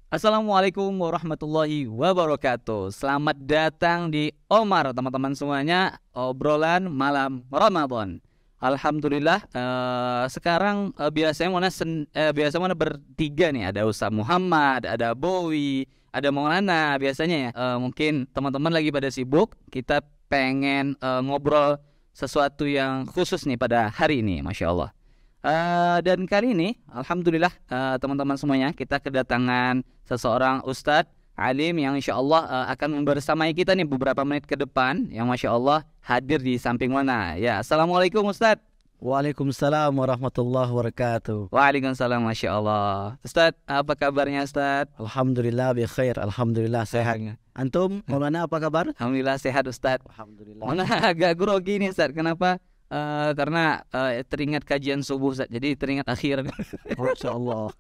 Assalamualaikum warahmatullahi wabarakatuh. Selamat datang di Omar, teman-teman semuanya, obrolan malam Ramadan. Alhamdulillah, sekarang biasanya mana bertiga nih. Ada Ustaz Muhammad, ada Bowi, ada Maulana biasanya ya. Mungkin teman-teman lagi pada sibuk. Kita pengen ngobrol sesuatu yang khusus nih pada hari ini, Masya Allah. Dan kali ini, alhamdulillah, teman-teman semuanya, kita kedatangan seseorang Ustadz Alim yang insya Allah akan membersamai kita nih beberapa menit ke depan, yang Masya Allah hadir di samping mana. Ya, Assalamualaikum Ustadz. Waalaikumsalam warahmatullahi wabarakatuh. Waalaikumsalam, Masya Allah. Ustadz, apa kabarnya Ustadz? Alhamdulillah bi khair, alhamdulillah sehat. Antum, Maulana apa kabar? Alhamdulillah sehat Ustadz. Alhamdulillah. Maulana agak grogi nih Ustadz, kenapa? Karena teringat kajian subuh Ustadz, jadi teringat akhir. Masya Allah.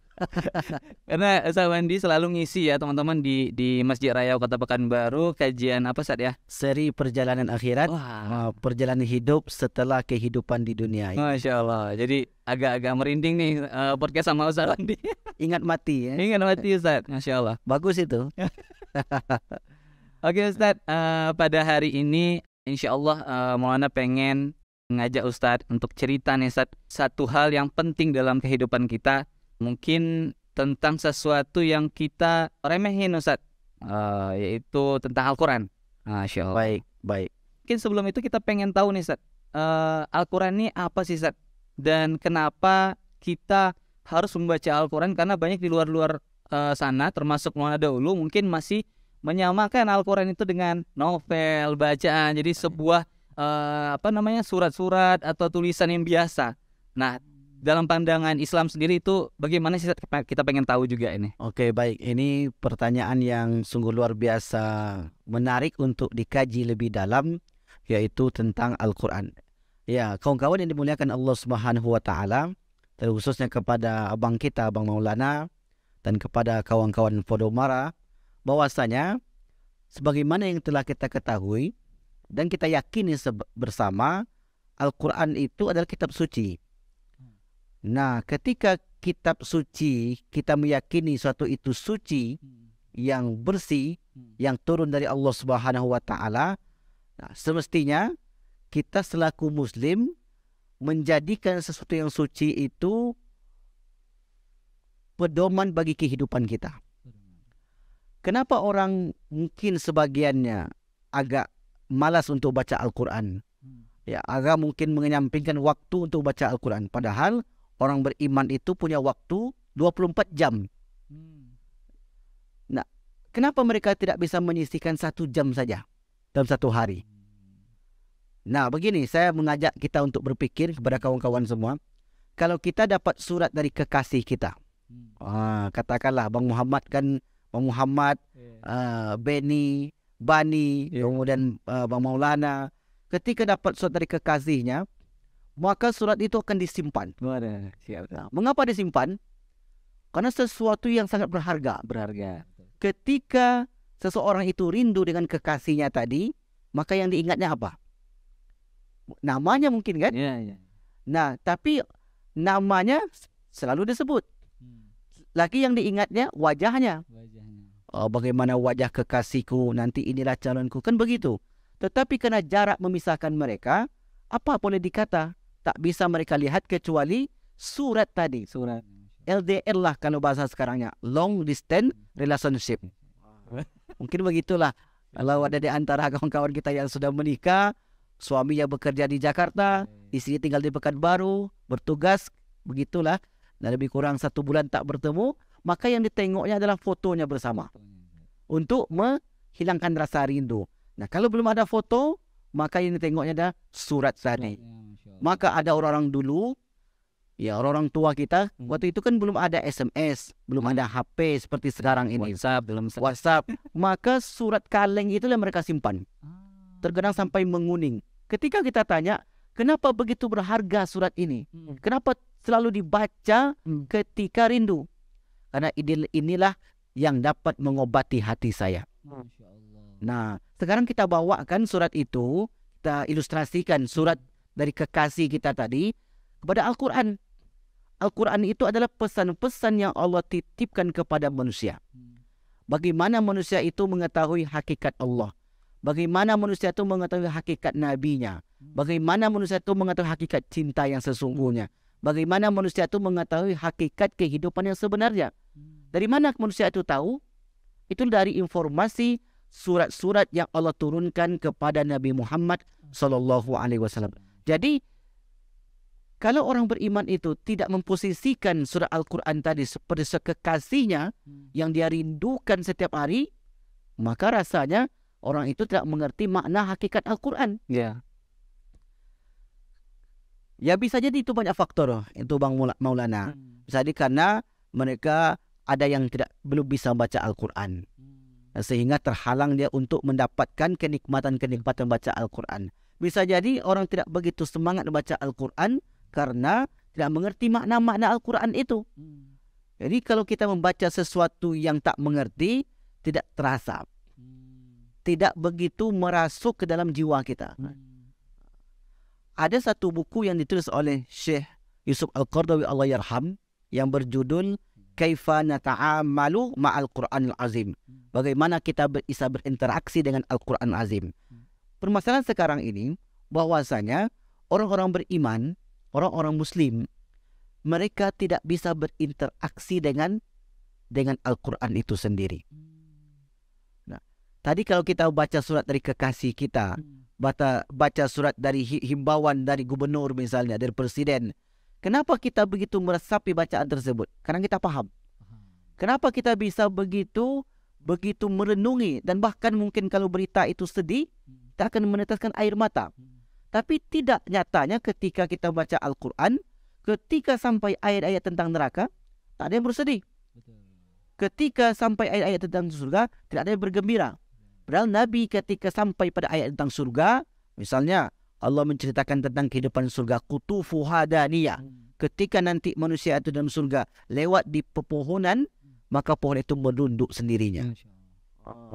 Karena Ustadz Wandi selalu ngisi ya teman-teman di Masjid Raya Kota Pekanbaru kajian apa Ustadz ya? Seri perjalanan akhirat. Wah, Perjalanan hidup setelah kehidupan di dunia. Masya Allah. Jadi agak-agak merinding nih podcast sama Ustadz Wandi. Ingat mati ya. Ingat mati Ustadz, Masya Allah. Bagus itu. Oke Ustadz, pada hari ini insya Allah Maulana pengen ngajak Ustadz untuk cerita nih Ustadz, satu hal yang penting dalam kehidupan kita, mungkin tentang sesuatu yang kita remehin Ustadz, yaitu tentang Al-Quran. Masya Allah. Baik. Mungkin sebelum itu kita pengen tahu nih Ustadz, Al-Quran ini apa sih Ustadz? Dan kenapa kita harus membaca Al-Quran? Karena banyak di luar-luar sana, termasuk Maulana dahulu, mungkin masih menyamakan Al-Quran itu dengan novel, bacaan. Jadi sebuah surat-surat atau tulisan yang biasa. Nah, dalam pandangan Islam sendiri itu bagaimana sih? Kita pengen tahu juga ini. Oke, baik. Ini pertanyaan yang sungguh luar biasa menarik untuk dikaji lebih dalam, yaitu tentang Al-Quran. Ya, kawan-kawan yang dimuliakan Allah Subhanahu wa Ta'ala, terkhususnya kepada abang kita, Abang Maulana, dan kepada kawan-kawan Podomara, bahwasanya sebagaimana yang telah kita ketahui dan kita yakini bersama, Al-Quran itu adalah kitab suci. Nah, ketika kitab suci, kita meyakini suatu itu suci, yang bersih, yang turun dari Allah Subhanahu wa Ta'ala. Nah, semestinya kita selaku Muslim menjadikan sesuatu yang suci itu pedoman bagi kehidupan kita. Kenapa orang mungkin sebagiannya agak malas untuk baca Al-Quran? Ya, agak mungkin menyampingkan waktu untuk baca Al-Quran. Padahal orang beriman itu punya waktu 24 jam. Nah, kenapa mereka tidak bisa menyisihkan 1 jam saja dalam satu hari? Nah, begini, saya mengajak kita untuk berpikir kepada kawan-kawan semua. Kalau kita dapat surat dari kekasih kita, katakanlah Bang Muhammad kan, Bang Muhammad, Beni, Bani, kemudian Bang Maulana, ketika dapat surat dari kekasihnya, maka surat itu akan disimpan. Nah, mengapa disimpan? Karena sesuatu yang sangat berharga. Ketika seseorang itu rindu dengan kekasihnya tadi, maka yang diingatnya apa? Namanya mungkin kan? Nah, tapi namanya selalu disebut. Lagi yang diingatnya wajahnya. Bagaimana wajah kekasihku, nanti inilah calonku, kan begitu. Tetapi karena jarak memisahkan mereka, apa boleh dikata, tak bisa mereka lihat kecuali surat tadi. Surat LDR lah kalau bahasa sekarangnya, long distance relationship. Mungkin begitulah. Kalau ada di antara kawan-kawan kita yang sudah menikah, suaminya bekerja di Jakarta, istri tinggal di Pekanbaru, bertugas, begitulah. Dan lebih kurang 1 bulan tak bertemu, maka yang ditengoknya adalah fotonya bersama untuk menghilangkan rasa rindu. Nah, kalau belum ada foto, maka yang ditengoknya ada surat tadi. Maka ada orang-orang dulu, ya orang-orang tua kita, waktu itu kan belum ada SMS, belum ada HP seperti sekarang ini. WhatsApp. Maka surat kaleng itu yang mereka simpan. Terkadang sampai menguning. Ketika kita tanya, kenapa begitu berharga surat ini? Kenapa selalu dibaca ketika rindu? Karena inilah yang dapat mengobati hati saya. Nah, sekarang kita bawakan surat itu, kita ilustrasikan surat dari kekasih kita tadi kepada Al-Quran. Al-Quran itu adalah pesan-pesan yang Allah titipkan kepada manusia. Bagaimana manusia itu mengetahui hakikat Allah. Bagaimana manusia itu mengetahui hakikat Nabi-Nya. Bagaimana manusia itu mengetahui hakikat cinta yang sesungguhnya. Bagaimana manusia itu mengetahui hakikat kehidupan yang sebenarnya. Dari mana manusia itu tahu? Itu dari informasi surat-surat yang Allah turunkan kepada Nabi Muhammad SAW. Jadi, kalau orang beriman itu tidak memposisikan surat Al-Quran tadi seperti sekekasihnya yang dia rindukan setiap hari, maka rasanya orang itu tidak mengerti makna hakikat Al-Quran. Ya. Ya bisa jadi itu banyak faktor itu Bang Maulana. Bisa jadi karena mereka ada yang belum bisa baca Al-Quran, sehingga terhalang dia untuk mendapatkan kenikmatan-kenikmatan baca Al-Quran. Bisa jadi orang tidak begitu semangat baca Al-Quran karena tidak mengerti makna-makna Al-Quran itu. Jadi kalau kita membaca sesuatu yang tak mengerti, tidak terasa, tidak begitu merasuk ke dalam jiwa kita. Ada satu buku yang ditulis oleh Syekh Yusuf Al-Qardawi Allah yarham yang berjudul Kaifa Nata'amalu Ma'al Qur'anil Azim. Bagaimana kita bisa berinteraksi dengan Al-Quran Azim. Permasalahan sekarang ini bahwasanya orang-orang beriman, orang-orang muslim, mereka tidak bisa berinteraksi dengan Al-Quran itu sendiri. Nah, tadi kalau kita baca surat dari kekasih kita, baca surat dari himbauan dari gubernur misalnya, dari presiden, kenapa kita begitu meresapi bacaan tersebut? Karena kita paham. Kenapa kita bisa begitu merenungi, dan bahkan mungkin kalau berita itu sedih, kita akan meneteskan air mata. Tapi tidak nyatanya ketika kita baca Al-Quran, ketika sampai ayat-ayat tentang neraka, tak ada yang bersedih. Ketika sampai ayat-ayat tentang surga, tidak ada yang bergembira. Padahal Nabi ketika sampai pada ayat tentang surga, misalnya Allah menceritakan tentang kehidupan surga, kutufuha daniyah. Ketika nanti manusia itu dalam surga lewat di pepohonan, maka pohon itu merunduk sendirinya.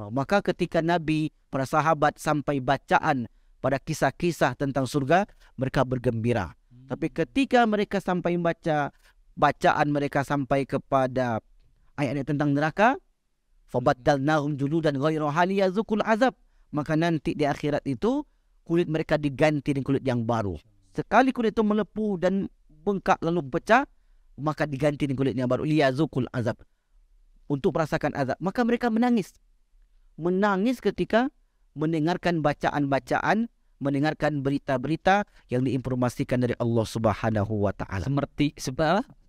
Maka ketika Nabi, para sahabat sampai bacaan pada kisah-kisah tentang surga, mereka bergembira. Tapi ketika mereka sampai bacaan mereka sampai kepada ayat-ayat tentang neraka, fabaddalnahum juludan ghayraha liyadzuqul azab, maka nanti di akhirat itu kulit mereka diganti dengan kulit yang baru. Sekali kulit itu melepuh dan bengkak lalu pecah, maka diganti dengan kulit yang baru, liyadzuqul azab, untuk merasakan azab. Maka mereka menangis ketika mendengarkan bacaan-bacaan, mendengarkan berita-berita yang diinformasikan dari Allah Subhanahu wa taala.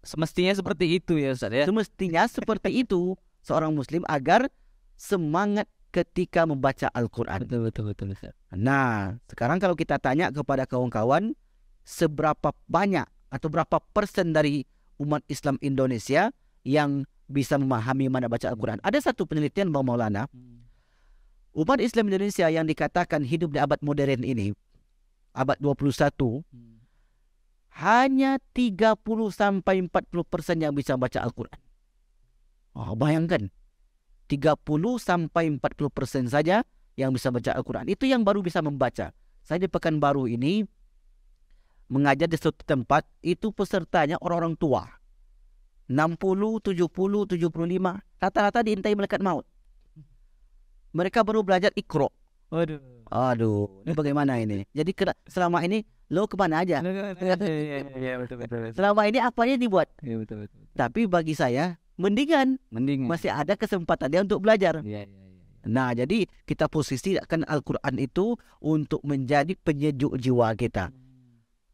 Semestinya seperti itu ya Ustaz ya. Semestinya seperti itu seorang muslim agar semangat ketika membaca Al-Quran. Betul Ustaz. Nah, sekarang kalau kita tanya kepada kawan-kawan, seberapa banyak atau berapa persen dari umat Islam Indonesia yang bisa memahami mana baca Al-Quran? Ada satu penelitian Bang Maulana, umat Islam Indonesia yang dikatakan hidup di abad modern ini, abad 21, hanya 30-40% yang bisa baca Al-Quran. Bayangkan, 30-40% saja yang bisa baca Al-Quran. Itu yang baru bisa membaca. Saya di Pekanbaru ini mengajar di suatu tempat, itu pesertanya orang-orang tua. 60, 70, 75. Rata-rata diintai malaikat maut. Mereka baru belajar Iqra. Aduh, ini bagaimana ini? Jadi selama ini lo kemana aja? Iya, betul. Selama ini apanya dibuat? Iya, betul. Tapi bagi saya mendingan. Masih ada kesempatan dia untuk belajar. Iya. Nah, jadi kita posisikan Al-Quran itu untuk menjadi penyejuk jiwa kita.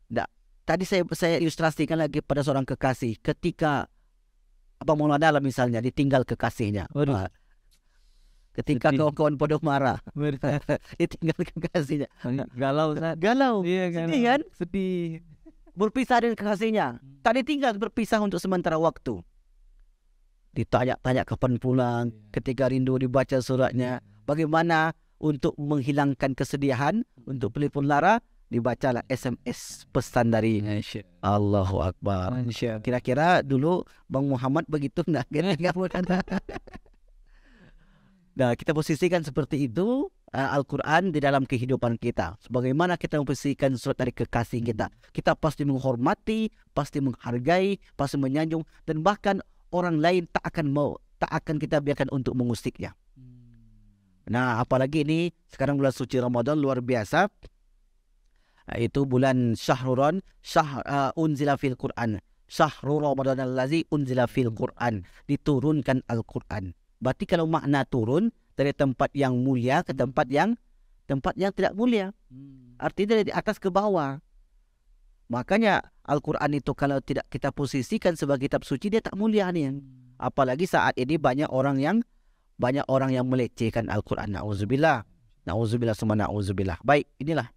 Nah, tadi saya ilustrasikan lagi pada seorang kekasih. Ketika Abang Maulana misalnya ditinggal kekasihnya. Ketika kawan-kawan podok marah, ditinggal kekasihnya. Galau Ustaz. Galau. Iya, Sedih kan? Sedih. Berpisah dengan kekasihnya. Tadi tinggal berpisah untuk sementara waktu. Ditanya-tanya kapan pulang, ketika rindu dibaca suratnya. Bagaimana untuk menghilangkan kesedihan, untuk pelipur lara, dibacalah SMS pesan dari Allahu Akbar. Kira-kira dulu Bang Muhammad begitu enggak? Nah, kita posisikan seperti itu Al-Quran di dalam kehidupan kita. Sebagaimana kita memposisikan surat dari kekasih kita. Kita pasti menghormati, pasti menghargai, pasti menyanjung, dan bahkan orang lain tak akan kita biarkan untuk mengusiknya. Nah, apalagi ini sekarang bulan suci Ramadan luar biasa. Itu bulan Syahrul unzila fil Quran. Syahrul Ramadan allazi unzila fil Quran. Diturunkan Al-Quran. Berarti kalau makna turun dari tempat yang mulia ke tempat yang tidak mulia. Artinya dari atas ke bawah. Makanya Al-Quran itu kalau tidak kita posisikan sebagai kitab suci, dia tak mulia nih. Apalagi saat ini banyak orang yang melecehkan Al-Quran. Na'udzubillah. Na'udzubillah semua na'udzubillah. Baik, inilah.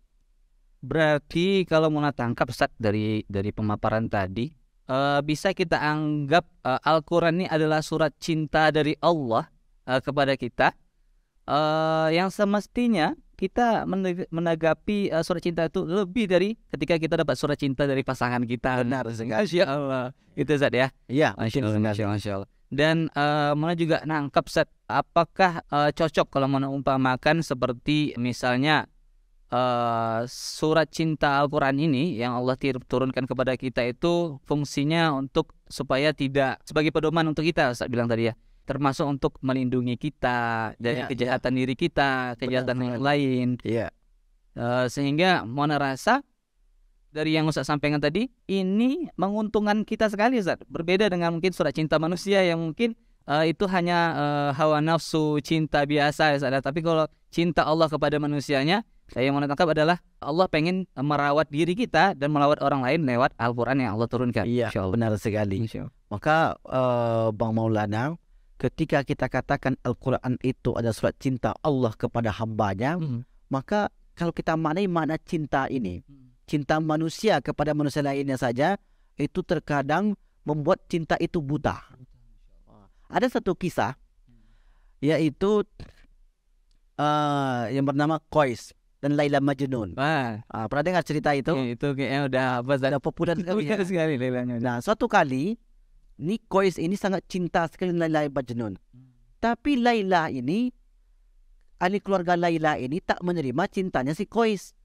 Berarti kalau mau tangkap Ustaz dari pemaparan tadi, bisa kita anggap Al-Quran ini adalah surat cinta dari Allah kepada kita, yang semestinya kita menanggapi surat cinta itu lebih dari ketika kita dapat surat cinta dari pasangan kita. Benar sekali. Masya Allah. Itu Ustaz ya. Iya. Masya Allah. Dan mana juga nangkap Ustaz, apakah cocok kalau mengumpamakan seperti misalnya surat cinta Al-Quran ini yang Allah turunkan kepada kita itu fungsinya untuk supaya tidak sebagai pedoman untuk kita, Ustaz bilang tadi ya, termasuk untuk melindungi kita dari kejahatan diri kita, kejahatan yang lain. Iya. Sehingga mana rasa dari yang Ustaz sampaikan tadi ini menguntungkan kita sekali, Ustaz. Berbeda dengan mungkin surat cinta manusia yang mungkin itu hanya hawa nafsu, cinta biasa ya, Ustaz. Tapi kalau cinta Allah kepada manusianya, yang mau tangkap adalah Allah pengen merawat diri kita dan merawat orang lain lewat Al-Quran yang Allah turunkan. Iya, benar sekali. Maka Bang Maulana, ketika kita katakan Al-Quran itu adalah surat cinta Allah kepada hambanya, maka kalau kita makna cinta ini, cinta manusia kepada manusia lainnya saja, itu terkadang membuat cinta itu buta. Ada satu kisah, yaitu yang bernama Qais dan Laila Majnun. Pernah dengar cerita itu? Itu kayaknya udah populer sekali Lailanya. Nah, suatu kali ni Qais ini sangat cinta sekali dengan Laila Majnun. Tapi Laila ini, ahli keluarga Laila ini tak menerima cintanya si Qais.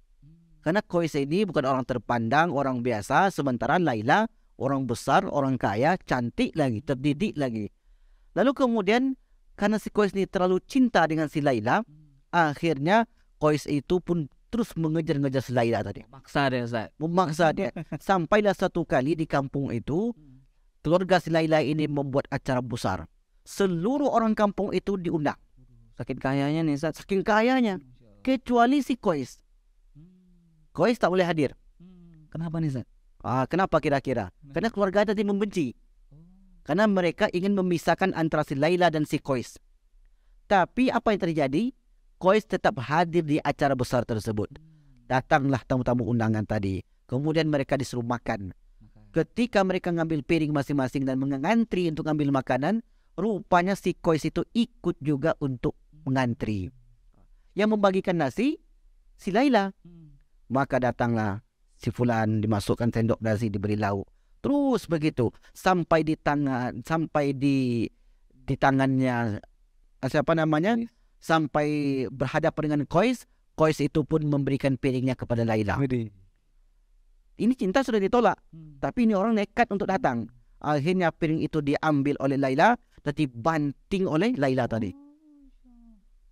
Karena Qais ini bukan orang terpandang, orang biasa, sementara Laila orang besar, orang kaya, cantik lagi, terdidik lagi. Lalu kemudian karena si Qais ini terlalu cinta dengan si Laila, akhirnya Qais itu pun terus mengejar-ngejar si Laila tadi. Memaksa dia. Sampailah satu kali di kampung itu, keluarga si Laila ini membuat acara besar. Seluruh orang kampung itu diundang. Saking kayanya nih, Ustaz. Saking kayanya. Kecuali si Qais. Qais tak boleh hadir. Kenapa nih, Ustaz? Kenapa kira-kira? Karena keluarga tadi membenci. Karena mereka ingin memisahkan antara si Laila dan si Qais. Tapi apa yang terjadi? Qais tetap hadir di acara besar tersebut. Datanglah tamu-tamu undangan tadi. Kemudian mereka disuruh makan. Ketika mereka ngambil piring masing-masing dan mengantri untuk ambil makanan, rupanya si Qais itu ikut juga untuk mengantri. Yang membagikan nasi, si Laila. Maka datanglah si fulan, dimasukkan sendok nasi, diberi lauk. Terus begitu sampai di tangannya siapa namanya? Sampai berhadapan dengan Qais. Qais itu pun memberikan piringnya kepada Laila. Ini cinta sudah ditolak, tapi ini orang nekat untuk datang. Akhirnya piring itu diambil oleh Laila dan dibanting oleh Laila tadi.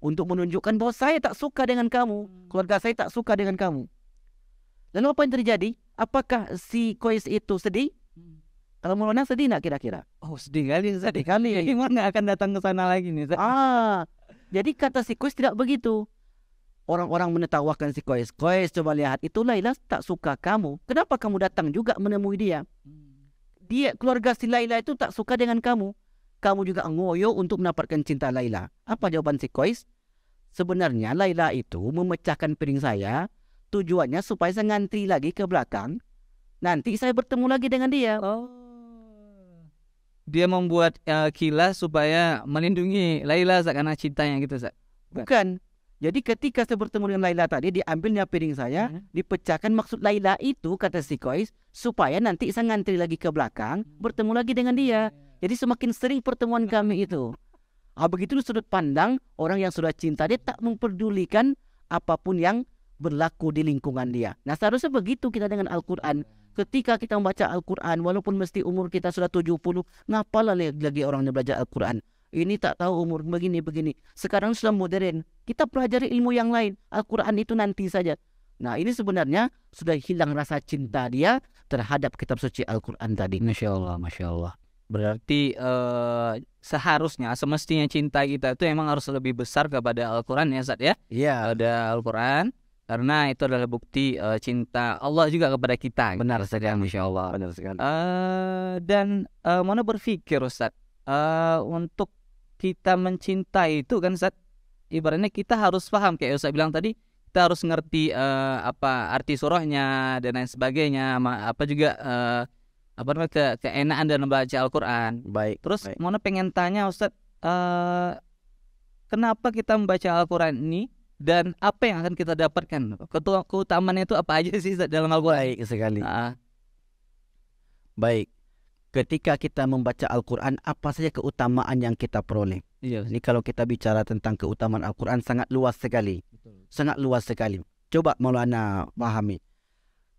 Untuk menunjukkan bahwa saya tak suka dengan kamu, keluarga saya tak suka dengan kamu. Lalu apa yang terjadi? Apakah si Qais itu sedih? Kalau Maulana sedih nak kira-kira? Oh, sedih kali. Sedih kali. Gimana akan datang ke sana lagi nih? Jadi kata si Qais tidak begitu. Orang-orang menertawakan si Qais. Qais, coba lihat, itu Laila tak suka kamu. Kenapa kamu datang juga menemui dia? Dia, keluarga si Laila itu tak suka dengan kamu. Kamu juga ngoyo untuk mendapatkan cinta Laila. Apa jawaban si Qais? Sebenarnya Laila itu memecahkan piring saya. Tujuannya supaya saya ngantri lagi ke belakang. Nanti saya bertemu lagi dengan dia. Dia membuat kilas supaya melindungi Laila karena cintanya gitu, Ustaz? Bukan. Jadi ketika saya bertemu dengan Laila tadi, diambilnya piring saya, dipecahkan. Maksud Laila itu, kata si Qais, supaya nanti saya ngantri lagi ke belakang, bertemu lagi dengan dia. Jadi semakin sering pertemuan kami itu. Begitu sudut pandang orang yang sudah cinta, dia tak memperdulikan apapun yang berlaku di lingkungan dia. Nah, seharusnya begitu kita dengan Al-Quran. Ketika kita membaca Al-Quran, walaupun mesti umur kita sudah 70, ngapalah lagi orang yang belajar Al-Quran. Ini tak tahu umur begini-begini. Sekarang sudah modern. Kita pelajari ilmu yang lain. Al-Quran itu nanti saja. Nah, ini sebenarnya sudah hilang rasa cinta dia terhadap kitab suci Al-Quran tadi. Masya Allah, Masya Allah. Berarti seharusnya, semestinya cinta kita itu emang harus lebih besar kepada Al-Quran ya Ustaz ya? Iya. Ada Al-Quran, karena itu adalah bukti cinta Allah juga kepada kita. Benar sekali. Masya Allah. Benar sekali. Dan mana berpikir Ustaz, untuk kita mencintai itu kan Ustaz, ibaratnya kita harus paham kayak Ustaz bilang tadi, kita harus ngerti apa arti surahnya dan lain sebagainya, apa juga apa namanya keenaan dalam membaca Al-Quran. Baik. Terus baik. Mona pengen tanya Ustaz, kenapa kita membaca Al-Quran ini dan apa yang akan kita dapatkan? Keutamaannya itu apa aja sih Ustaz dalam Al-Quran? Baik sekali. Baik. Ketika kita membaca Al-Quran, apa saja keutamaan yang kita peroleh? Iya. Ini kalau kita bicara tentang keutamaan Al-Quran sangat luas sekali. Betul. Sangat luas sekali. Coba Maulana pahami.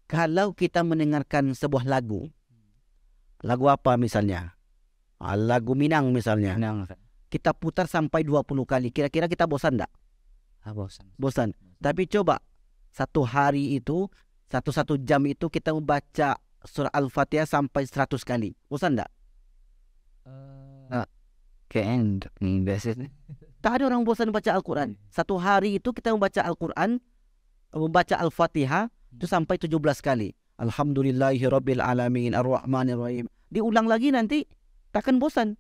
Kalau kita mendengarkan sebuah lagu, lagu apa misalnya? Lagu Minang misalnya. Minang. Kita putar sampai 20 kali. Kira-kira kita bosan tak? Bosan. Bosan. Tapi coba satu hari itu, satu jam itu kita membaca surah Al-Fatihah sampai 100 kali. Bosan tak? Kayaknya biasanya. Tak ada orang bosan baca Al-Quran. Satu hari itu kita membaca Al-Quran, membaca Al-Fatihah itu sampai 17 kali. Alhamdulillahirabbil alamin arrahmanirrahim. Diulang lagi nanti takkan bosan.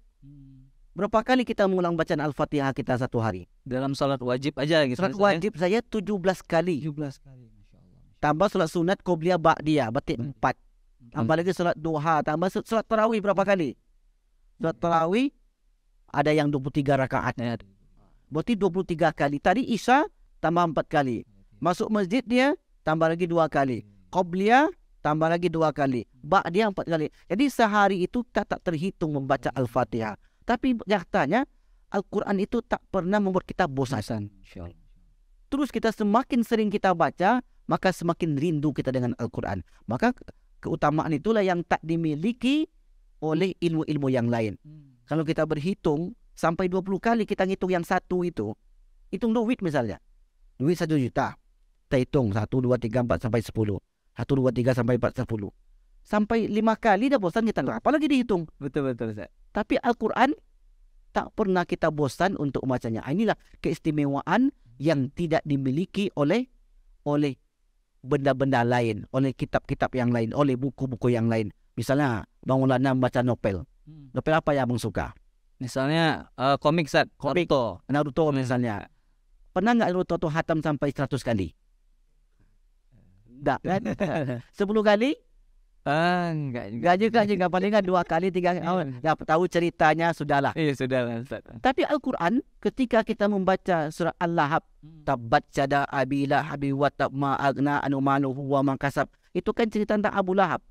Berapa kali kita mengulang bacaan Al-Fatihah kita satu hari? Dalam salat wajib aja gitu. Salat wajib saya 17 kali. 17 kali, Masya Allah. Tambah salat sunat qobliyah ba'diyah, berarti 4. Tambah lagi salat duha, tambah salat tarawih berapa kali? Salat tarawih ada yang 23 rakaat. Berarti 23 kali. Tadi Isya tambah 4 kali. Masuk masjid dia tambah lagi 2 kali. Qobliyah tambah lagi 2 kali. Ba'diyah 4 kali. Jadi sehari itu tak terhitung membaca Al-Fatihah. Tapi nyatanya Al-Quran itu tak pernah membuat kita bosan. Terus kita semakin sering kita baca, maka semakin rindu kita dengan Al-Quran. Maka keutamaan itulah yang tak dimiliki oleh ilmu-ilmu yang lain. Kalau kita berhitung sampai 20 kali kita ngitung yang satu itu, hitung duit misalnya. Duit 1 juta. Kita hitung 1, 2, 3, 4 sampai 10. 1, 2, 3 sampai 4, 10. Sampai 5 kali dah bosan kita. Apalagi dihitung. Betul Ustaz. Tapi Al-Quran tak pernah kita bosan untuk membacanya. Inilah keistimewaan yang tidak dimiliki oleh benda-benda lain, oleh kitab-kitab yang lain, oleh buku-buku yang lain. Misalnya Bang Maulana membaca novel. Novel apa yang Abang suka? Misalnya komik Ustaz, Komik. Naruto misalnya. Pernah nggak Naruto tuh hatam sampai 100 kali? Tak kan? 10 kali? Enggak Enggak palingan 2 kali 3 kali. Ya, tahu ceritanya sudahlah. Iya sudah Ustaz. Tapi Al-Quran ketika kita membaca surah Al-Lahab, tabbat yada abi lahab wa tab ma agna anu maluhu wa man kasab. Itu kan cerita tentang Abu Lahab.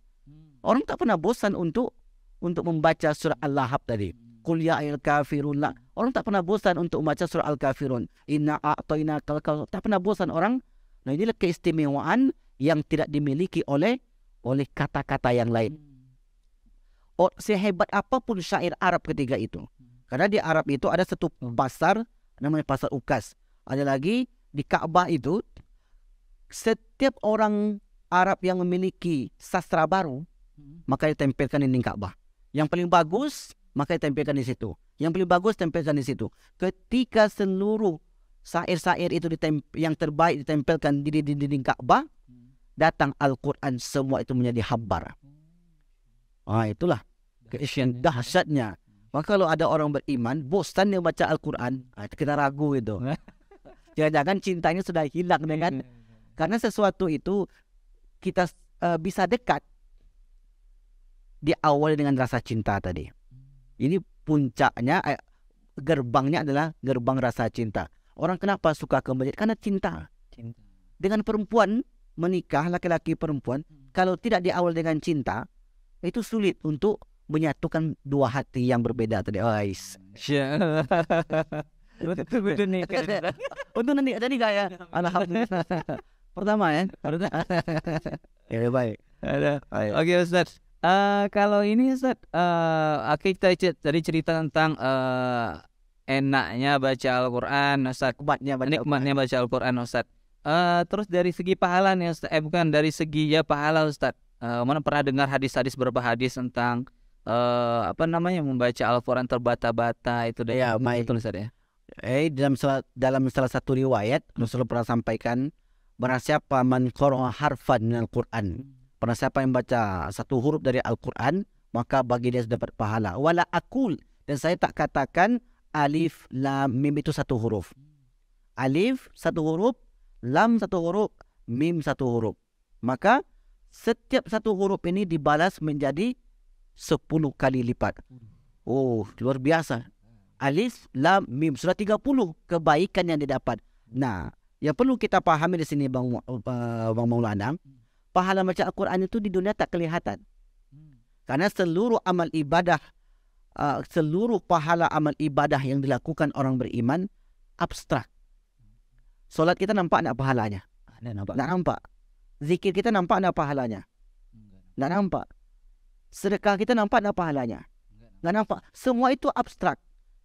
Orang tak pernah bosan untuk membaca surah Al-Lahab tadi. Qul ya ayyuhal kafirun la. Orang tak pernah bosan untuk membaca surah Al-Kafirun. Inna a'tainakal kautsar. Tak pernah bosan orang. Nah, inilah keistimewaan yang tidak dimiliki oleh kata-kata yang lain. Sehebat apapun syair Arab ketika itu. Karena di Arab itu ada satu pasar namanya pasar Ukas. Ada lagi di Ka'bah itu, setiap orang Arab yang memiliki sastra baru, maka ditempelkan di Ka'bah. Yang paling bagus, maka ditempelkan di situ. Yang paling bagus tempelkan di situ. Ketika seluruh syair-syair itu yang terbaik ditempelkan di dinding Ka'bah, datang Al-Quran, semua itu menjadi hambar. Itulah dahsyatnya. Maka kalau ada orang beriman bosan dia baca Al-Quran, kita ragu itu. Jangan-jangan cintanya sudah hilang dengan karena sesuatu itu kita bisa dekat diawali dengan rasa cinta tadi. Ini puncaknya, gerbangnya adalah gerbang rasa cinta. Orang kenapa suka ke masjid? Karena cinta. Dengan perempuan menikah, laki-laki perempuan, kalau tidak diawali dengan cinta, itu sulit untuk menyatukan dua hati yang berbeda tadi. Betul nih. Untuk nanti tadi kayak alhamdulillah. Pertama ya. Ya baik. Baik. Oke Ustaz. Kalau ini Ustaz, kita tadi cerita tentang enaknya baca Al-Quran Ustaz. Nikmatnya baca Al-Quran Ustaz. Terus dari segi pahala nih Ustaz, bukan dari segi ya pahala Ustaz. Mana pernah dengar hadis-hadis beberapa hadis tentang membaca Al-Quran terbata-bata itu deh. Ya, baik. Betul Ustaz ya. Dalam salah satu riwayat Rasulullah pernah sampaikan, barang siapa man qara'a harfan minal Quran, barang siapa yang baca satu huruf dari Al-Quran, maka bagi dia dapat pahala. Wala aqul, dan saya tak katakan alif lam mim itu satu huruf. Alif satu huruf, lam satu huruf, mim satu huruf. Maka setiap satu huruf ini dibalas menjadi 10 kali lipat. Oh, luar biasa. Alif, lam, mim, sudah 30 kebaikan yang didapat. Nah, yang perlu kita pahami di sini Bang Maulana, pahala baca Al-Quran itu di dunia tak kelihatan. Karena seluruh amal ibadah, seluruh pahala amal ibadah yang dilakukan orang beriman abstrak. Solat kita nampak tak pahalanya? Tak nampak. Zikir kita nampak tak pahalanya? Tak nampak. Sedekah kita nampak tak pahalanya? Tak nampak. Semua itu abstrak.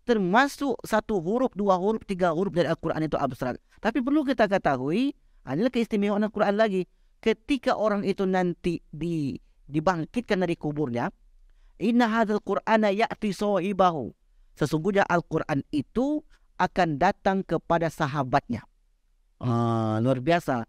Termasuk satu huruf, dua huruf, tiga huruf dari Al-Quran itu abstrak. Tapi perlu kita ketahui, adalah keistimewaan Al-Quran lagi. Ketika orang itu nanti dibangkitkan dari kuburnya, inna hadzal Qur'ana ya'ti sahibahu. Sesungguhnya Al-Quran itu akan datang kepada sahabatnya. Luar biasa.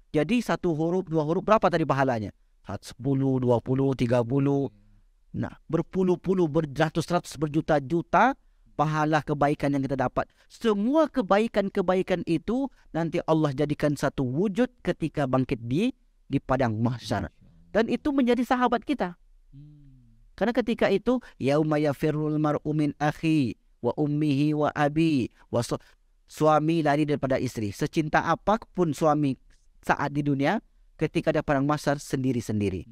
Jadi satu huruf, dua huruf, berapa tadi pahalanya? 10, 20, 30. Nah, berpuluh-puluh, beratus-ratus, berjuta-juta pahala kebaikan yang kita dapat. Semua kebaikan-kebaikan itu nanti Allah jadikan satu wujud ketika bangkit di padang mahsyar. Dan itu menjadi sahabat kita. Karena ketika itu yauma yafirrul mar'u min akhi wa ummihi wa abi wa suami lari daripada istri. Secinta apapun suami saat di dunia, ketika ada padang mahsyar sendiri-sendiri.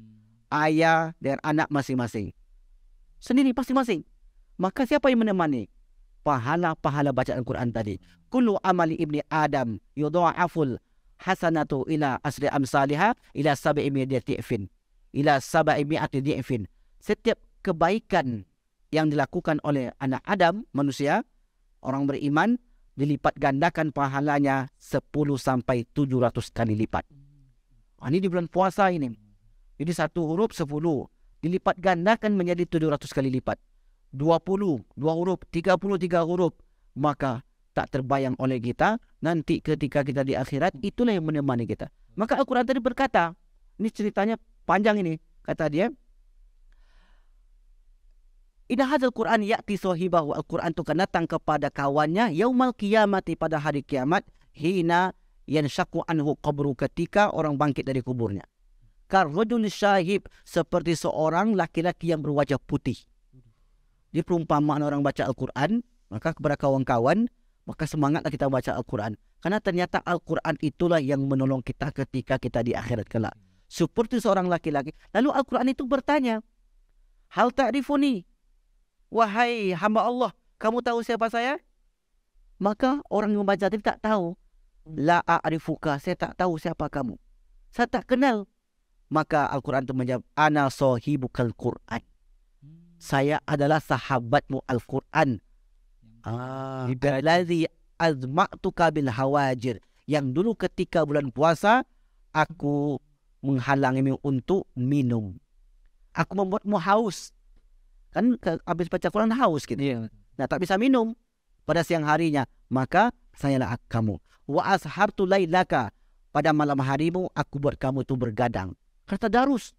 Ayah dan anak masing-masing. Sendiri masing-masing. Maka siapa yang menemani? Pahala-pahala bacaan Al-Quran tadi. Kullu amali ibni Adam yudha'aful hasanatu ila asri amsalihah ila sab'imi'ati di'fin. Ila sab'imi'ati di'fin. Setiap kebaikan yang dilakukan oleh anak Adam, manusia, orang beriman, dilipat gandakan pahalanya 10 sampai 700 kali lipat. Ini di bulan puasa ini. Jadi satu huruf 10 dilipat gandakan menjadi 700 kali lipat. 20, 2 huruf, 33 huruf. Maka tak terbayang oleh kita nanti ketika kita di akhirat, itulah yang menemani kita. Maka Al-Quran tadi berkata, ini ceritanya panjang ini, kata dia, inna hadzal Qur'an ya'ti sahibahu. Al-Quran itu akan datang kepada kawannya yaumal qiyamati, pada hari kiamat, hina yanshaqqu anhu qabru, ketika orang bangkit dari kuburnya. Karrajul syahib, seperti seorang laki-laki yang berwajah putih. Di perumpamaan orang baca Al-Quran, maka kepada kawan-kawan, maka semangatlah kita baca Al-Quran. Karena ternyata Al-Quran itulah yang menolong kita ketika kita di akhirat kelak. Seperti seorang laki-laki. Lalu Al-Quran itu bertanya, hal ta'rifuni? Wahai hamba Allah, kamu tahu siapa saya? Maka orang yang membaca tadi tak tahu. La a'rifuka, saya tak tahu siapa kamu. Saya tak kenal. Maka Al-Quran itu menjawab, ana sahibukal Quran. Saya adalah sahabatmu Al-Quran. Alladzi azma'tuka bil hawajir. Yang dulu ketika bulan puasa, aku menghalangimu untuk minum. Aku membuatmu haus. Kan habis baca Quran haus gitu. Iya. Nah, tak bisa minum pada siang harinya. Maka sayalah kamu. Wa ashartu lailaka. Pada malam harimu, aku buat kamu itu bergadang. Kata darus.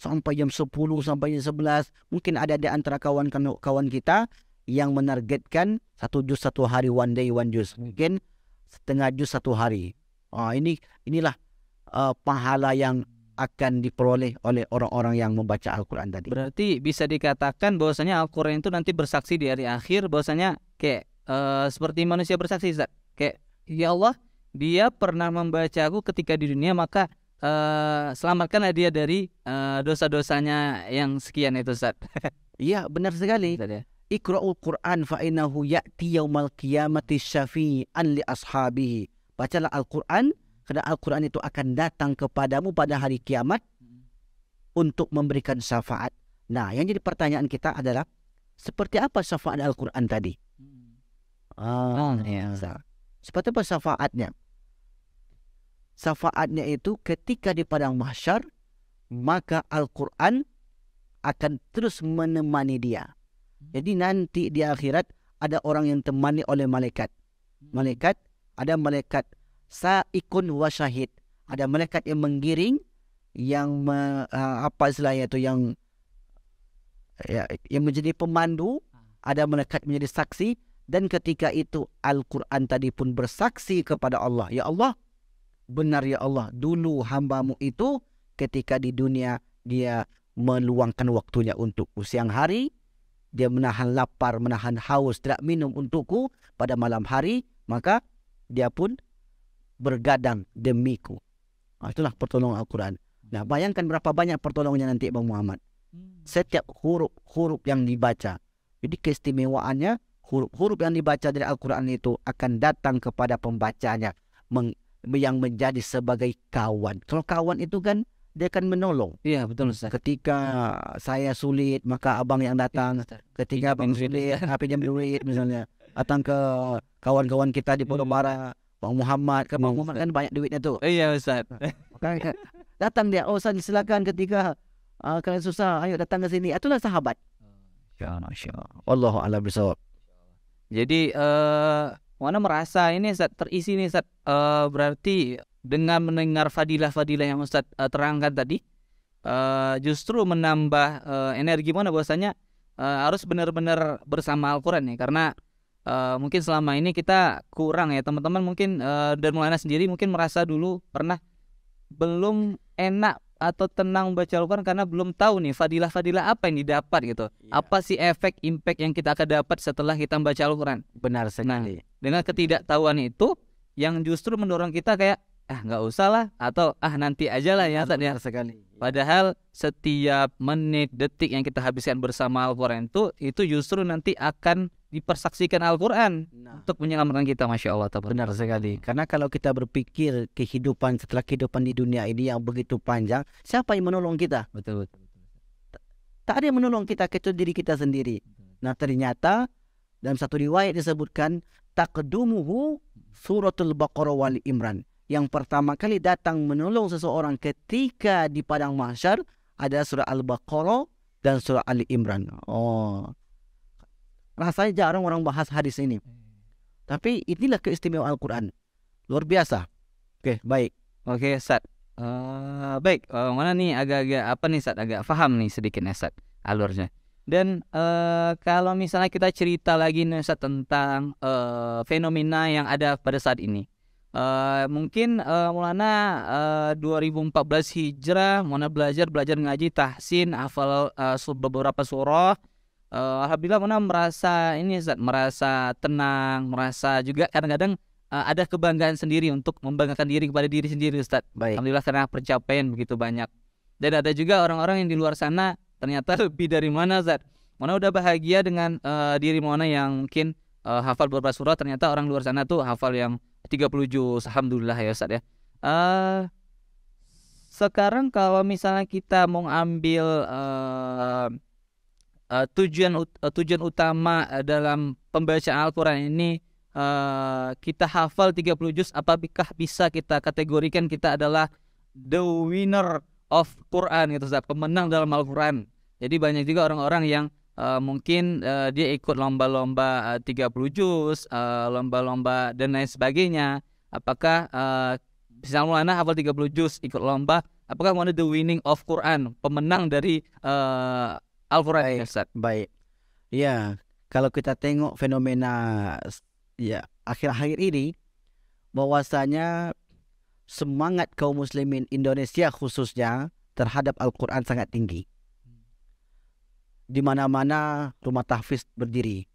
Sampai jam 10, sampai jam 11. Mungkin ada di antara kawan-kawan kita yang menargetkan 1 juz 1 hari, one day, one juz. Mungkin setengah juz 1 hari. Inilah pahala yang akan diperoleh oleh orang-orang yang membaca Al-Quran tadi. Berarti bisa dikatakan bahwasanya Al-Quran itu nanti bersaksi di hari akhir, bahwasanya kayak seperti manusia bersaksi, Ustaz. Kayak, ya Allah, dia pernah membaca aku ketika di dunia, maka selamatkanlah dia dari dosa-dosanya yang sekian itu, Ustaz. Iya, benar sekali. Ustaz, ya. Iqra'ul Qur'an fa innahu ya'ti yaumal qiyamati syafi'an li ashabihi. Bacalah Al-Qur'an, karena Al-Qur'an itu akan datang kepadamu pada hari kiamat untuk memberikan syafaat. Nah, yang jadi pertanyaan kita adalah seperti apa syafaat Al-Qur'an tadi? Ya. Seperti apa syafaatnya? Syafaatnya itu ketika di padang mahsyar, maka Al-Qur'an akan terus menemani dia. Jadi nanti di akhirat ada orang yang temani oleh malaikat. Malaikat, ada malaikat sa'ikun wa syahid. Ada malaikat yang menggiring, yang apa istilahnya itu, yang menjadi pemandu. Ada malaikat menjadi saksi. Dan ketika itu Al-Quran tadi pun bersaksi kepada Allah. Ya Allah, benar ya Allah, dulu hambamu itu ketika di dunia dia meluangkan waktunya untukku. Siang hari dia menahan lapar, menahan haus, tidak minum untukku. Pada malam hari maka dia pun bergadang demiku. Itulah pertolongan Al-Quran. Nah, bayangkan berapa banyak pertolongannya nanti Bang Muhammad. Setiap huruf-huruf yang dibaca. Jadi keistimewaannya, huruf-huruf yang dibaca dari Al-Quran itu akan datang kepada pembacanya yang menjadi sebagai kawan. Kalau kawan itu kan dia akan menolong. Iya, betul, Ustaz. Ketika saya sulit, maka abang yang datang. Ketika abang sulit, pinjam duit misalnya. Datang ke kawan-kawan kita di Pondok Bara, Bang Muhammad. Bang Muhammad kan banyak duitnya tuh. Iya, Ustaz. Maka datang dia, oh Ustaz silakan ketika kalian susah, ayo datang ke sini. Itulah sahabat. Wallahu a'lam bishawab. Jadi mana merasa ini Ustaz terisi nih Ustaz, berarti dengan mendengar fadilah-fadilah yang Ustaz terangkan tadi, justru menambah energi mana bahwasanya harus benar-benar bersama Al-Quran nih, karena mungkin selama ini kita kurang ya teman-teman, mungkin dan Maulana sendiri mungkin merasa dulu pernah belum enak atau tenang baca Al-Quran karena belum tahu nih fadilah-fadilah apa yang didapat gitu. Apa sih efek, impact yang kita akan dapat setelah kita membaca Al-Quran. Benar sekali. Dengan ketidaktahuan itu yang justru mendorong kita kayak nggak usah lah, atau nanti aja lah ya. Benar sekali. Padahal setiap menit, detik yang kita habiskan bersama Al-Quran itu justru nanti akan dipersaksikan Al-Quran untuk menyelamatkan kita. Masya Allah. Benar sekali. Karena kalau kita berpikir kehidupan setelah kehidupan di dunia ini yang begitu panjang, siapa yang menolong kita? Betul. Tak ada yang menolong kita kecuali diri kita sendiri. Nah, ternyata dalam satu riwayat disebutkan taqdumuhu suratul Baqarah wal Imran. Yang pertama kali datang menolong seseorang ketika di padang mahsyar ada surah Al-Baqarah dan surah Ali Imran. Rasanya jarang orang bahas hadis ini. Tapi inilah keistimewaan Al-Quran. Luar biasa. Oke, baik. Oke, Ustaz. Baik, mana nih agak-agak apa nih Ustaz? Agak paham nih sedikit nih Ustaz alurnya. Dan kalau misalnya kita cerita lagi nih Ustaz tentang fenomena yang ada pada saat ini. Mungkin Maulana 2014 Hijrah, Maulana belajar ngaji, tahsin, hafal beberapa surah. Alhamdulillah Maulana merasa ini Ustaz, merasa tenang, merasa juga kadang-kadang ada kebanggaan sendiri untuk membanggakan diri kepada diri sendiri Ustaz. Baik. Alhamdulillah karena pencapaian begitu banyak. Dan ada juga orang-orang yang di luar sana ternyata lebih dari mana Ustaz. Maulana udah bahagia dengan diri Maulana yang mungkin hafal beberapa surah, ternyata orang luar sana tuh hafal yang 30 juz. Alhamdulillah ya Ustaz ya. Sekarang kalau misalnya kita mau ambil tujuan utama dalam pembacaan Al-Quran ini, kita hafal 30 juz, apakah bisa kita kategorikan kita adalah the winner of Quran gitu Ustaz, pemenang dalam Al-Quran. Jadi banyak juga orang-orang yang mungkin dia ikut lomba-lomba 30 juz, lomba-lomba dan lain sebagainya. Apakah misalnya Maulana hafal 30 juz ikut lomba, apakah Maulana the winning of Quran, pemenang dari Al-Quran ya Ustaz? Baik. Ya, kalau kita tengok fenomena ya akhir-akhir ini, bahwasanya semangat kaum muslimin Indonesia khususnya terhadap Al-Quran sangat tinggi. Di mana-mana rumah tahfiz berdiri.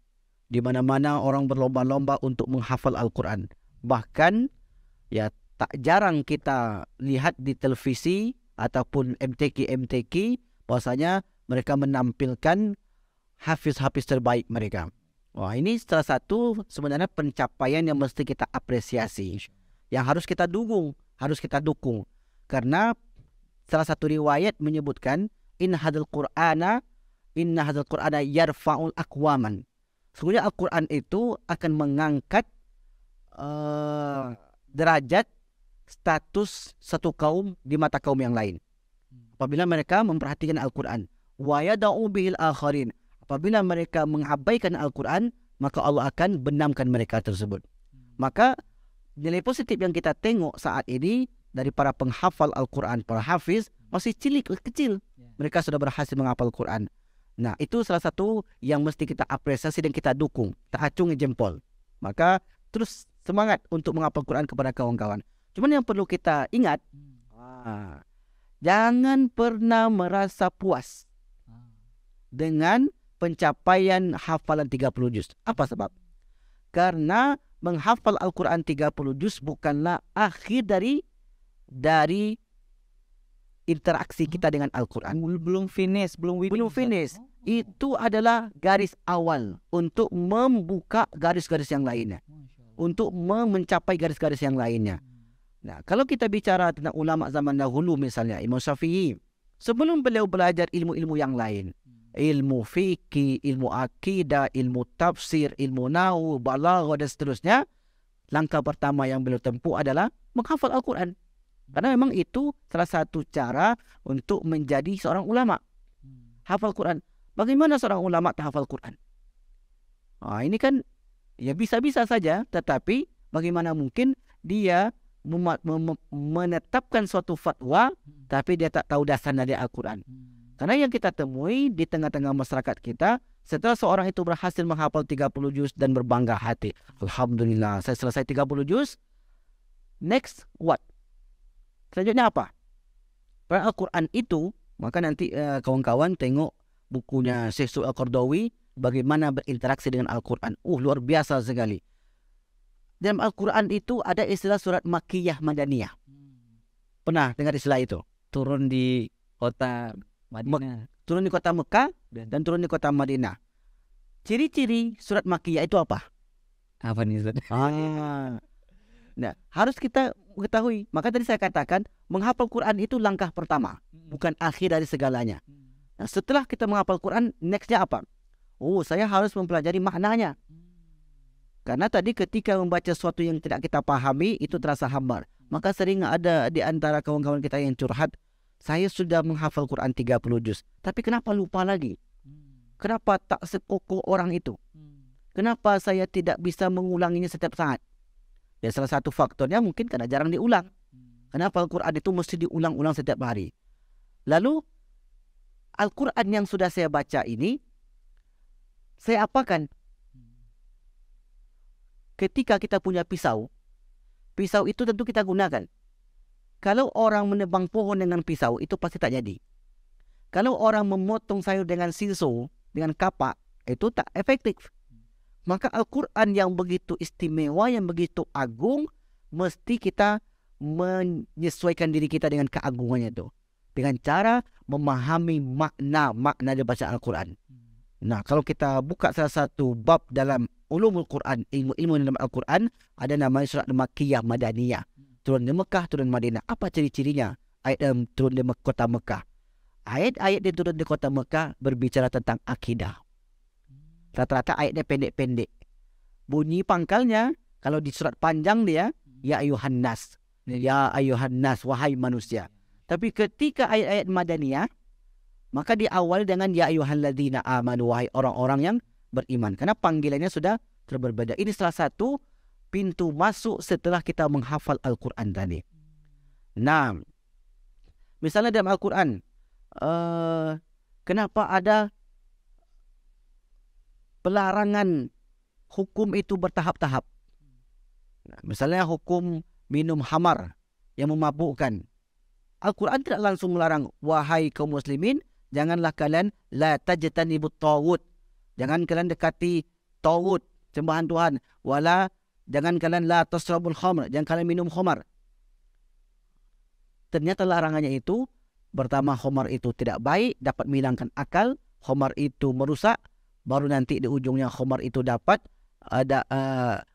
Di mana-mana orang berlomba-lomba untuk menghafal Al-Quran. Bahkan ya tak jarang kita lihat di televisi ataupun MTQ bahwasanya mereka menampilkan hafiz-hafiz terbaik mereka. Wah, ini salah satu sebenarnya pencapaian yang mesti kita apresiasi, yang harus kita dukung. Karena salah satu riwayat menyebutkan inna hadzal qur'ana yarfa'ul aqwaman. Sesungguhnya Al-Quran itu akan mengangkat derajat status satu kaum di mata kaum yang lain apabila mereka memperhatikan Al-Quran. Wa yada'u bihil akharin. Apabila mereka mengabaikan Al-Quran, maka Allah akan benamkan mereka tersebut. Maka nilai positif yang kita tengok saat ini dari para penghafal Al-Quran, para hafiz, masih kecil. Mereka sudah berhasil menghafal Al-Quran. Nah, itu salah satu yang mesti kita apresiasi dan kita dukung. Kita acungi jempol. Maka terus semangat untuk menghafal Al-Quran kepada kawan-kawan. Cuman yang perlu kita ingat, jangan pernah merasa puas dengan pencapaian hafalan 30 juz. Apa sebab? Karena menghafal Al-Quran 30 juz bukanlah akhir dari interaksi kita dengan Al-Quran. Belum finish. Itu adalah garis awal untuk membuka garis-garis yang lainnya, untuk mencapai garis-garis yang lainnya. Nah, kalau kita bicara tentang ulama zaman dahulu, misalnya Imam Syafi'i, sebelum beliau belajar ilmu-ilmu yang lain, ilmu fikih, ilmu akidah, ilmu tafsir, ilmu nahwu, balaghah dan seterusnya, langkah pertama yang beliau tempuh adalah menghafal Al-Quran. Karena memang itu salah satu cara untuk menjadi seorang ulama. Hafal Quran. Bagaimana seorang ulama tak hafal Quran? Ini kan ya bisa-bisa saja, tetapi bagaimana mungkin dia menetapkan suatu fatwa tapi dia tak tahu dasar dari Al-Quran. Karena yang kita temui di tengah-tengah masyarakat kita, setelah seorang itu berhasil menghafal 30 juz dan berbangga hati, alhamdulillah saya selesai 30 juz, next what? Selanjutnya apa? Pada Al-Quran itu, maka nanti kawan-kawan tengok bukunya Syekh Su'ad Al-Qardawi, bagaimana berinteraksi dengan Al-Quran. Luar biasa sekali. Dalam Al-Quran itu ada istilah surat Makkiyah Madaniyah. Pernah dengar istilah itu? Turun di kota Madinah. Turun di kota Mekah dan turun di kota Madinah. Ciri-ciri surat Makkiyah itu apa? Apa nih, Ustaz? Nah, harus kita ketahui. Maka tadi saya katakan, menghafal Quran itu langkah pertama, bukan akhir dari segalanya. Nah, setelah kita menghafal Quran, nextnya apa? Saya harus mempelajari maknanya. Karena tadi ketika membaca sesuatu yang tidak kita pahami, itu terasa hambar. Maka sering ada di antara kawan-kawan kita yang curhat, saya sudah menghafal Quran 30 juz, tapi kenapa lupa lagi? Kenapa tak sekokoh orang itu? Kenapa saya tidak bisa mengulanginya setiap saat? Ya, salah satu faktornya mungkin karena jarang diulang. Kenapa Al-Quran itu mesti diulang-ulang setiap hari? Lalu Al-Quran yang sudah saya baca ini, saya apakan? Ketika kita punya pisau itu tentu kita gunakan. Kalau orang menebang pohon dengan pisau, itu pasti tak jadi. Kalau orang memotong sayur dengan siso, dengan kapak, itu tak efektif. Maka Al-Quran yang begitu istimewa, yang begitu agung, mesti kita menyesuaikan diri kita dengan keagungannya itu. Dengan cara memahami makna dari bacaan Al-Quran. Nah, kalau kita buka salah satu bab dalam ulumul Quran, ilmu-ilmu dalam Al-Quran, ada namanya surat Makkiyah Madaniyah. Turun di Mekah, turun Madinah. Apa ciri-cirinya? Ayat turun di kota Mekah. Ayat-ayat yang turun di kota Mekah berbicara tentang akidah. Rata-rata ayatnya pendek-pendek. Bunyi pangkalnya, kalau di surat panjang dia, ya ayuhan nas. Ya ayuhan nas, wahai manusia. Tapi ketika ayat-ayat Madaniyah, maka diawali dengan ya ayyuhalladzina amanu, wahai orang-orang yang beriman. Karena panggilannya sudah berbeda. Ini salah satu pintu masuk setelah kita menghafal Al-Quran tadi. Nah, misalnya dalam Al-Quran, kenapa ada pelarangan hukum itu bertahap-tahap? Nah, misalnya hukum minum khamar yang memabukkan. Al-Quran tidak langsung melarang, wahai kaum muslimin, janganlah kalian la tajtanibut taghut. Jangan kalian dekati taghut, sembahan Tuhan. Wala, jangan kalian la tasrabul khamr, jangan kalian minum khamar. ternyata larangannya itu pertama khamar itu tidak baik, dapat menghilangkan akal, khamar itu merusak, baru nanti di ujungnya khamar itu dapat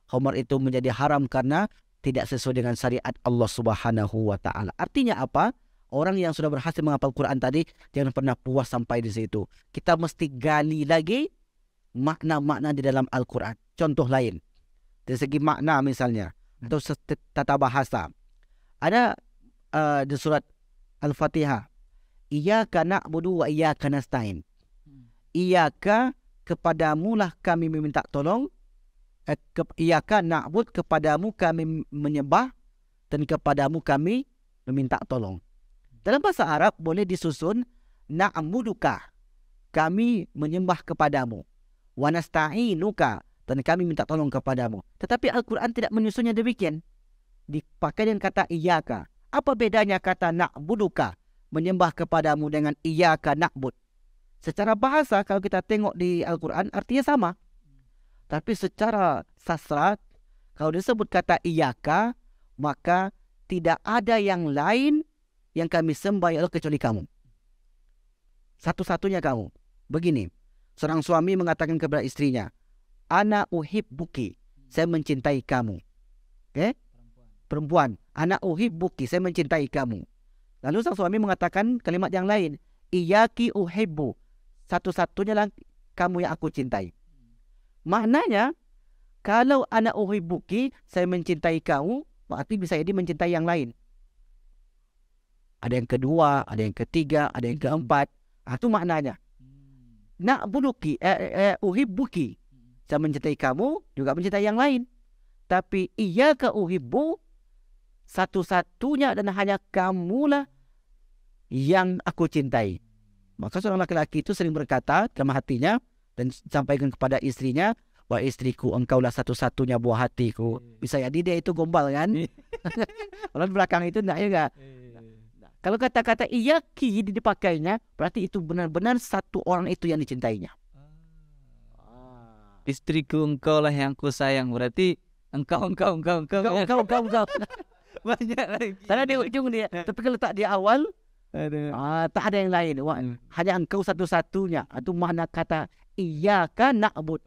khamar itu menjadi haram karena tidak sesuai dengan syariat Allah Subhanahu wa taala. Artinya apa? Orang yang sudah berhasil menghafal Quran tadi jangan pernah puas sampai di situ. Kita mesti gali lagi makna-makna di dalam Al-Quran. Contoh lain, dari segi makna misalnya, atau tata bahasa. Ada di surat Al-Fatihah, Iyyaka na'budu wa iyyaka nasta'in. Iyyaka, kepadamu lah kami meminta tolong. Iyyaka na'bud, kepadamu kami menyembah, dan kepadamu kami meminta tolong. Dalam bahasa Arab boleh disusun na'buduka, kami menyembah kepadamu, wa nasta'inuka, dan kami minta tolong kepadamu. Tetapi Al-Quran tidak menyusunnya demikian. Dipakai dengan kata iyyaka. Apa bedanya kata na'buduka, menyembah kepadamu, dengan iyyaka na'bud? Secara bahasa kalau kita tengok di Al-Quran artinya sama. Tapi secara sastra, kalau disebut kata iyyaka, maka tidak ada yang lain yang kami sembah Allah kecuali kamu. Satu-satunya kamu. Begini, seorang suami mengatakan kepada istrinya, ana uhibbuki, saya mencintai kamu. Okay? Perempuan, ana uhibbuki, saya mencintai kamu. Lalu sang suami mengatakan kalimat yang lain, iyyaki uhibbu, satu-satunya lah kamu yang aku cintai. Maknanya, kalau ana uhibbuki, saya mencintai kamu, berarti bisa jadi mencintai yang lain. Ada yang kedua, ada yang ketiga, ada yang keempat. Itu maknanya. Na'buduki, uhibbuki, saya mencintai kamu, juga mencintai yang lain. Tapi iyyaka uhibbu, satu-satunya dan hanya kamulah yang aku cintai. Maka seorang laki-laki itu sering berkata dalam hatinya dan sampaikan kepada istrinya, wahai istriku, engkaulah satu-satunya buah hatiku. Bisa jadi dia itu gombal kan? Kalau di belakang itu enggak, ya enggak? Kalau kata-kata iyyaki dipakainya, berarti itu benar-benar satu orang itu yang dicintainya. Istriku, engkau lah yang ku sayang. Berarti engkau. Banyak lagi. Karena di ujung dia. Tapi kalau tak di awal, tak ada yang lain. Hanya engkau satu-satunya. Itu makna kata iyyaka na'bud.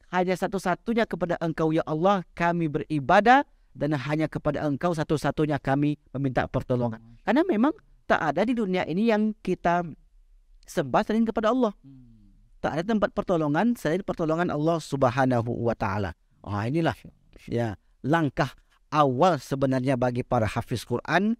Hanya satu-satunya kepada engkau ya Allah kami beribadah, dan hanya kepada engkau satu-satunya kami meminta pertolongan. Karena memang tak ada di dunia ini yang kita sembah selain kepada Allah. Tak ada tempat pertolongan selain pertolongan Allah Subhanahu wa taala. Inilah ya langkah awal sebenarnya bagi para hafiz Quran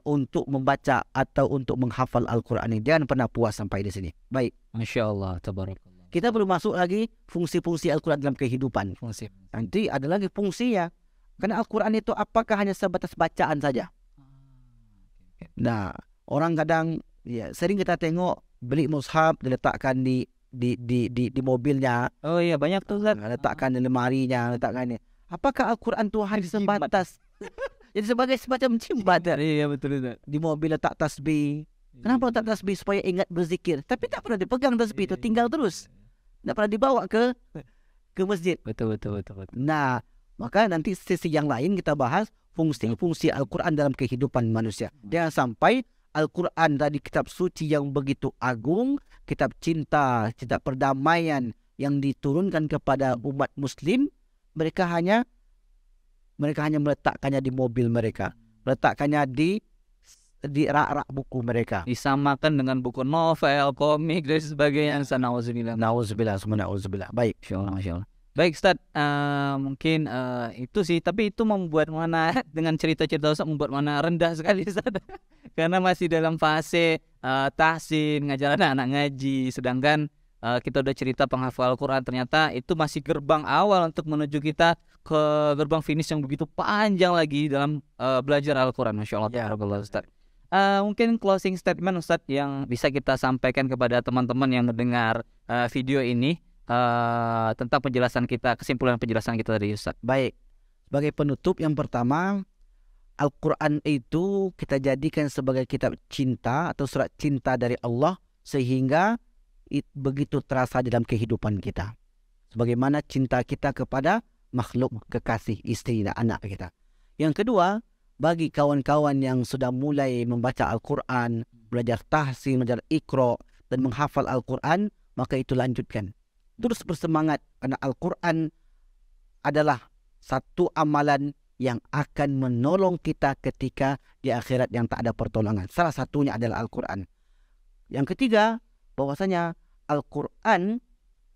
untuk membaca atau untuk menghafal Al-Quran ini. Jangan pernah puas sampai di sini. Baik. Masya Allah, tabarakallah. Kita belum masuk lagi fungsi-fungsi Al-Quran dalam kehidupan. Fungsi. Nanti ada lagi fungsinya. Karena Al-Quran itu apakah hanya sebatas bacaan saja? Nah, orang kadang ya sering kita tengok beli mushaf diletakkan di mobilnya. Oh iya, banyak tuh Ustaz. Letakkan di lemarinya, letakkan ini. Apakah Al-Quran itu hanya sebatas jadi sebagai semacam cimbat? Iya betul Ustaz. Di mobil letak tasbih. Kenapa letak tasbih? Supaya ingat berzikir. Tapi tak pernah dipegang tasbih itu, tinggal terus. Tak pernah dibawa ke masjid. Betul. Nah, maka nanti sesi yang lain kita bahas fungsi-fungsi Al-Quran dalam kehidupan manusia. Jangan sampai Al-Quran tadi kitab suci yang begitu agung, kitab cinta, kitab perdamaian yang diturunkan kepada umat muslim, mereka hanya meletakkannya di mobil mereka, meletakkannya di rak-rak buku mereka, disamakan dengan buku novel, komik dan sebagainya. Nauzubillah. Baik, Masya Allah. Baik Ustaz, mungkin itu sih, tapi itu membuat mana dengan cerita-cerita Ustaz membuat mana rendah sekali Ustaz. Karena masih dalam fase tahsin, ngajar anak ngaji, sedangkan kita udah cerita penghafal Al-Quran, ternyata itu masih gerbang awal untuk menuju kita ke gerbang finish yang begitu panjang lagi dalam belajar Al-Quran. Masya Allah, ya Ustaz. Mungkin closing statement Ustaz yang bisa kita sampaikan kepada teman-teman yang mendengar video ini tentang penjelasan kita, kesimpulan penjelasan kita tadi Ustaz. Baik, sebagai penutup yang pertama, Al-Quran itu kita jadikan sebagai kitab cinta atau surat cinta dari Allah, sehingga begitu terasa dalam kehidupan kita, sebagaimana cinta kita kepada makhluk kekasih, istri dan anak kita. Yang kedua, bagi kawan-kawan yang sudah mulai membaca Al-Quran, belajar tahsin, belajar Iqra dan menghafal Al-Quran, maka itu lanjutkan. Terus bersemangat karena Al-Quran adalah satu amalan yang akan menolong kita ketika di akhirat yang tak ada pertolongan. Salah satunya adalah Al-Quran. Yang ketiga, bahwasanya Al-Quran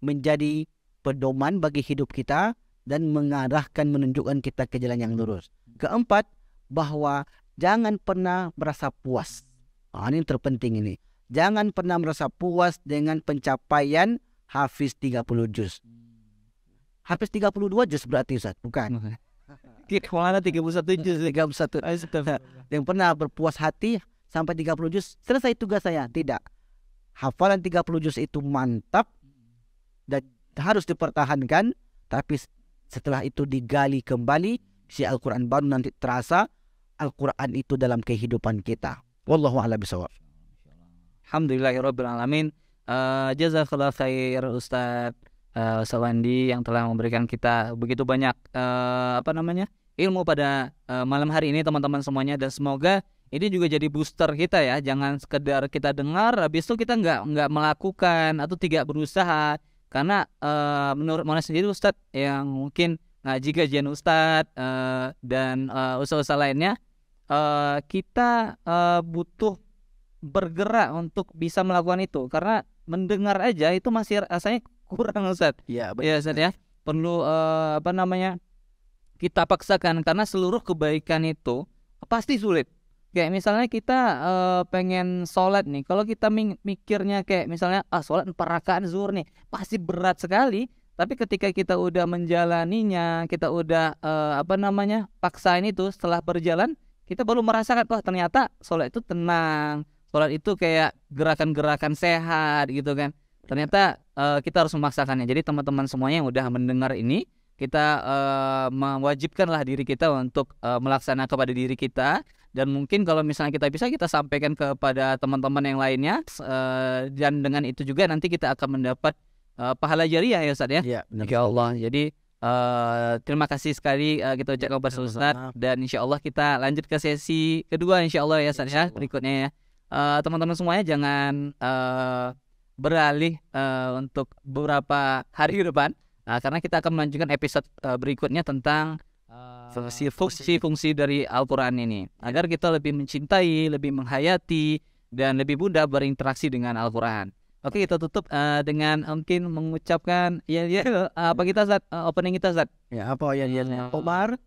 menjadi pedoman bagi hidup kita dan mengarahkan, menunjukkan kita ke jalan yang lurus. Keempat, bahwa jangan pernah merasa puas. Ini yang terpenting ini. Jangan pernah merasa puas dengan pencapaian hafiz 30 juz. Hafiz 32 juz berarti Ustaz? Bukan. Kemana 31 juz? 31. Yang pernah berpuas hati sampai 30 juz, selesai tugas saya. Tidak. Hafalan 30 juz itu mantap dan harus dipertahankan, tapi setelah itu digali kembali, si Al-Quran baru nanti terasa Al-Quran itu dalam kehidupan kita. Wallahu a'lam bishawab. Alhamdulillahirabbil alamin. Jazakallah khair Ustaz Sawandi yang telah memberikan kita begitu banyak ilmu pada malam hari ini teman-teman semuanya, dan semoga ini juga jadi booster kita ya. Jangan sekedar kita dengar habis itu kita nggak melakukan atau tidak berusaha. Karena menurut Mona sendiri Ustadz yang mungkin ngaji kajian Ustadz dan usaha-usaha lainnya, kita butuh bergerak untuk bisa melakukan itu. Karena mendengar aja itu masih rasanya kurang Ustadz. Ya, ya Ustadz ya. Perlu kita paksakan, karena seluruh kebaikan itu pasti sulit. Kayak misalnya kita pengen sholat nih, kalau kita mikirnya kayak misalnya sholat 4 rakaat zuhur nih, pasti berat sekali. Tapi ketika kita udah menjalaninya, kita udah paksain itu, setelah berjalan kita baru merasakan, oh ternyata sholat itu tenang, sholat itu kayak gerakan-gerakan sehat gitu kan. Ternyata kita harus memaksakannya. Jadi teman-teman semuanya yang udah mendengar ini, kita mewajibkanlah diri kita untuk melaksanakan kepada diri kita. Dan mungkin kalau misalnya kita bisa, kita sampaikan kepada teman-teman yang lainnya, dan dengan itu juga nanti kita akan mendapat pahala jariah ya Ustaz ya. Ya, benar. Insya Allah. Jadi terima kasih sekali kita ucapkan kepada Ustaz, dan insya Allah kita lanjut ke sesi kedua insya Allah ya Ustaz ya, berikutnya ya. Teman-teman semuanya jangan beralih untuk beberapa hari ke depan, karena kita akan melanjutkan episode berikutnya tentang fungsi dari Al-Quran ini, agar kita lebih mencintai, lebih menghayati, dan lebih mudah berinteraksi dengan Al-Quran. Oke, kita tutup dengan mungkin mengucapkan apa kita Zat, opening kita Zat. Ya, apa ya? Omar.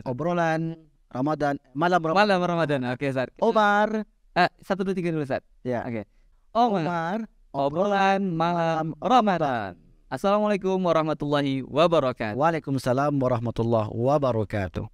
Obrolan Ramadan, malam Ramadan. Oke Zat. Omar. 1, 2, 3 dulu Zat. Ya. Oke. Omar. Obrolan malam Ramadan. Assalamualaikum warahmatullahi wabarakatuh. Waalaikumsalam warahmatullahi wabarakatuh.